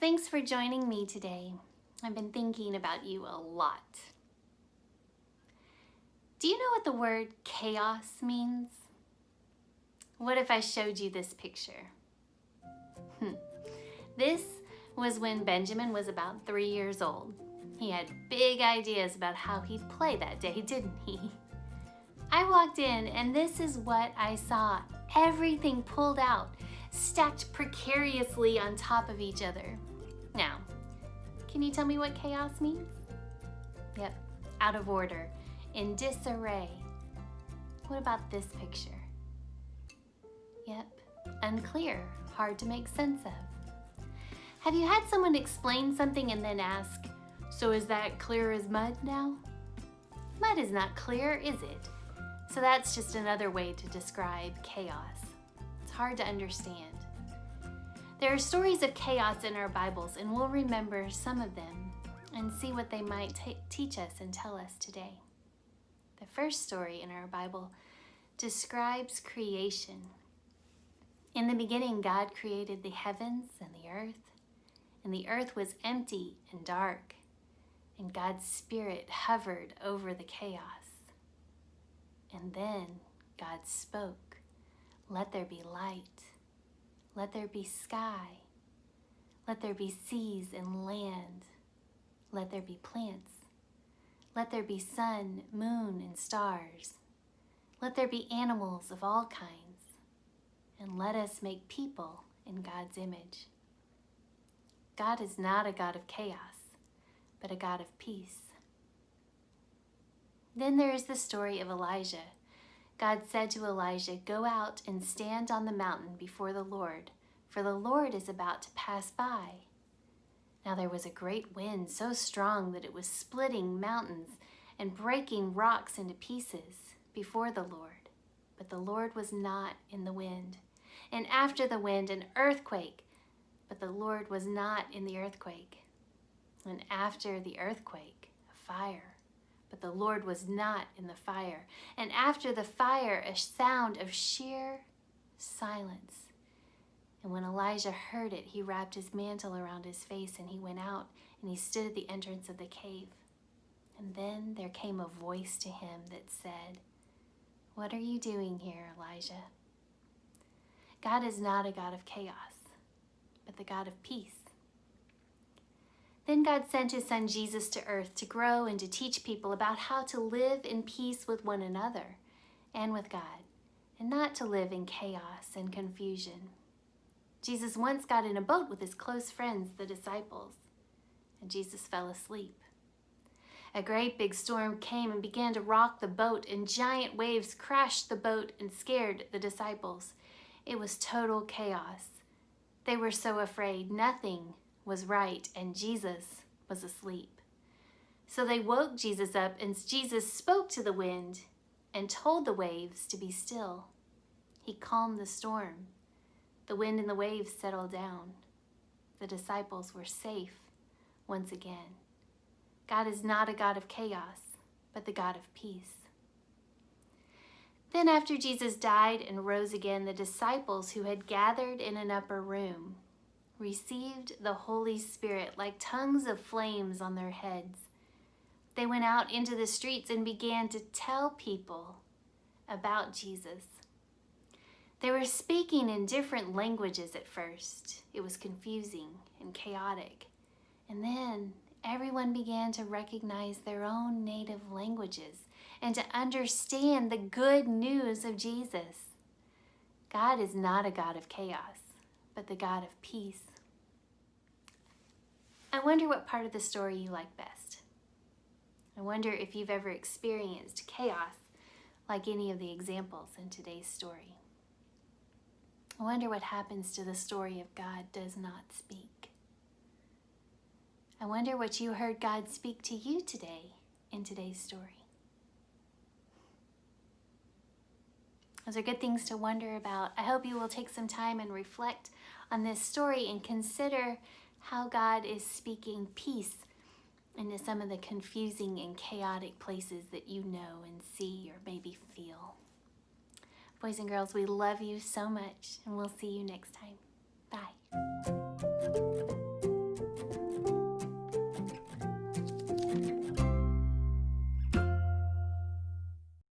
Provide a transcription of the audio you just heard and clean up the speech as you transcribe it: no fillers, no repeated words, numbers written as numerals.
Thanks for joining me today. I've been thinking about you a lot. Do you know what the word chaos means? What if I showed you this picture? This was when Benjamin was about 3 years old. He had big ideas about how he'd play that day, didn't he? I walked in and this is what I saw. Everything pulled out, stacked precariously on top of each other. Now, can you tell me what chaos means? Yep, out of order, in disarray. What about this picture? Yep, unclear, hard to make sense of. Have you had someone explain something and then ask, so is that clear as mud now? Mud is not clear, is it? So that's just another way to describe chaos. It's hard to understand. There are stories of chaos in our Bibles, and we'll remember some of them and see what they might teach us and tell us today. The first story in our Bible describes creation. In the beginning, God created the heavens and the earth was empty and dark, and God's Spirit hovered over the chaos. And then God spoke, "Let there be light. Let there be sky. Let there be seas and land. Let there be plants. Let there be sun, moon, and stars. Let there be animals of all kinds. And let us make people in God's image." God is not a God of chaos, but a God of peace. Then there is the story of Elijah. God said to Elijah, "Go out and stand on the mountain before the Lord, for the Lord is about to pass by." Now there was a great wind, so strong that it was splitting mountains and breaking rocks into pieces before the Lord. But the Lord was not in the wind. And after the wind, an earthquake, but the Lord was not in the earthquake. And after the earthquake, a fire, but the Lord was not in the fire. And after the fire, a sound of sheer silence. And when Elijah heard it, he wrapped his mantle around his face and he went out and he stood at the entrance of the cave. And then there came a voice to him that said, "What are you doing here, Elijah?" God is not a God of chaos, but the God of peace. Then God sent his son Jesus to earth to grow and to teach people about how to live in peace with one another and with God, and not to live in chaos and confusion. Jesus once got in a boat with his close friends, the disciples, and Jesus fell asleep. A great big storm came and began to rock the boat, and giant waves crashed the boat and scared the disciples. It was total chaos. They were so afraid. Nothing was right, and Jesus was asleep. So they woke Jesus up, and Jesus spoke to the wind and told the waves to be still. He calmed the storm. The wind and the waves settled down. The disciples were safe once again. God is not a God of chaos, but the God of peace. Then after Jesus died and rose again, the disciples who had gathered in an upper room received the Holy Spirit like tongues of flames on their heads. They went out into the streets and began to tell people about Jesus. They were speaking in different languages at first. It was confusing and chaotic. And then everyone began to recognize their own native languages and to understand the good news of Jesus. God is not a God of chaos, but the God of peace. I wonder what part of the story you like best. I wonder if you've ever experienced chaos like any of the examples in today's story. I wonder what happens to the story of God does not speak. I wonder what you heard God speak to you today in today's story. Those are good things to wonder about. I hope you will take some time and reflect on this story and consider how God is speaking peace into some of the confusing and chaotic places that you know and see or maybe feel. Boys and girls, we love you so much, and we'll see you next time. Bye.